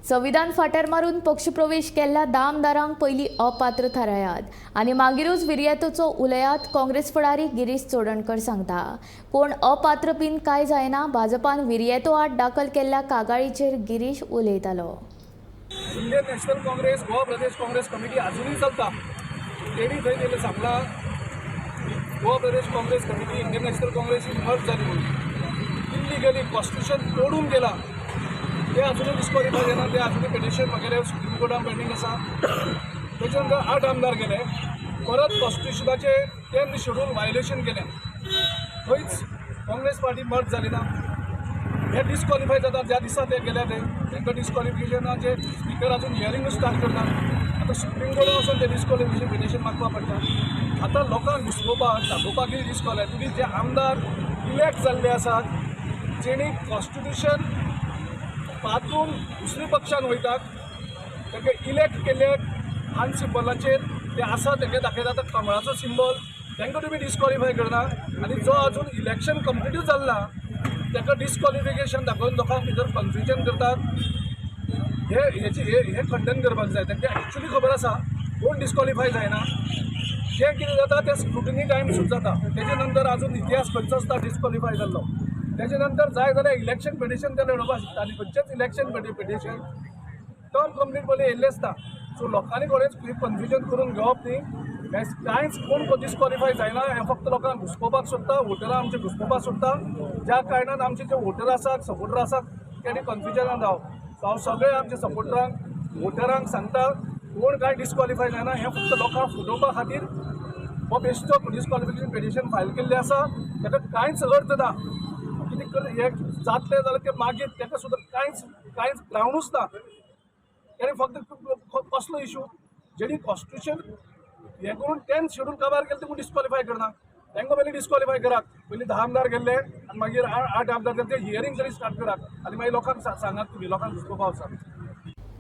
संविधान फाटर मारून पक्षप्रवेश केल्ल्या 10 आमदारांक पयलीं अपात्र थारायात आनी मागीरूच विर्येतेचो उलयात काँग्रेस फुडारी गिरीश चोडणकर सांगता। कोण अपात्र बीन कांय जायना, भाजपान विर्येतो आड दाखल केल्ल्या कागाळीचेर गिरीश उलयतालो। Indian National Congress Goa Pradesh Congress committee अजूनही चलता। तेणी थंय तेले सांगला Goa Pradesh Congress committee Indian National Congress merge जाली म्हणून इल्लिगली कॉन्स्टिट्यूशन तोडून गेला। ते अजूनही डिस्क्वॉलिफाय जायना, ते अजूनही पिटिशन वगैरे सुप्रीम कोर्टान पेंडींग आसा। त्याच्या नंतर 8 आमदार गेले, परत कॉन्स्टिट्यूशनाचे 10th शेड्यूल वायलेशन केलें, थंयच काँग्रेस पार्टी मर्ज जाली ना। हे डिस्क्वॉलिफाय जाता ज्या दिसा ते गेले तांकां डिस्क्वॉलिफिकेशनाचे स्पीकर अजून हियरिंग स्टार्ट करना। आतां सुप्रीम कोर्टान वचून ते डिस्क्वॉलिफिकेशन पिटिशन मागपा पडटा। आतां लोकांक घुसपोवपाक दाखोवपाक डिस्क्वॉलिफाय तुमी जे आमदार इलेक्ट जाल्ले आसात, जेणी कॉन्स्टिट्यूशन पातून दुसऱ्या पक्षान वयतात, तांकां इलेक्ट केले हान सिंबलाचेर ते आसा तांकां दाखयता कमळाचो सिंबल, तांकां तुमी डिस्क्वॉलिफाय करना। आनी जो अजून इलेक्शन कंप्लीटूच जाल्लो ना ताका डिस्क्वॉलिफिकेशन दाखोवन लोकांक भितर कन्फ्युजन करतात। हे खंडन करपाक जाय। तांकां एक्चुली खबर आसा कोण डिस्क्वॉलिफाय जायना। जे कितें जाता ते स्क्रुटिनी टायम सुद्दां जाता, तेजे नंतर अजून इतिहास खंयचो आसता डिस्क्वॉलिफाय जाल्लो। तेजे नंतर जाय जाल्यार इलेक्शन पिटिशन ते लडोवपाक शकता आनी खंयचेच इलेक्शन पिटिशन टर्म कंप्लीट पयलीं येयल्लें आसता। सो लोकांनी कोणेच कन्फ्युजन करून घेवप न्ही। कांयच कोण डिस्क्वॉलिफाय जायना, हें फक्त लोकांक घुसपोवपाक सोदता, वोटरां आमचे घुसपोवपाक सोदता। ज्या कारणान आमचे जे वोटर आसात, सपोर्टर आसात, तेणी कन्फ्युजनान रावप। सो हांव सगळे आमच्या सपोर्टरांक वोटरांक सांगता, कोण कांय डिस्क्वॉलिफाय जायना, हें फक्त लोकांक फुटोवपा खातीर हो बेश्टो डिस्क्वॉलिफिकेशन पिटिशन फायल केल्लें आसा। ताका कांयच अर्थ ना। कितें हें जातलें जाल्यार ते मागीर ताका सुद्दां कांयच ग्रावंडूच ना। तेणें फक्त कसलो इशू जेणी कॉन्स्टिट्यूशन हें करून 10th शेड्यूल काबार केलें ते कोण डिस्क्वॉलिफाय करना। तांकां पयलीं डिस्क्वॉलिफाय करात। पयलीं 10 आमदार गेल्ले आनी मागीर 8 आमदार ते हियरिंग तरी स्टार्ट करात आनी मागीर लोकांक सांगात तुमी, लोकांक घुसपोवपाक वचात।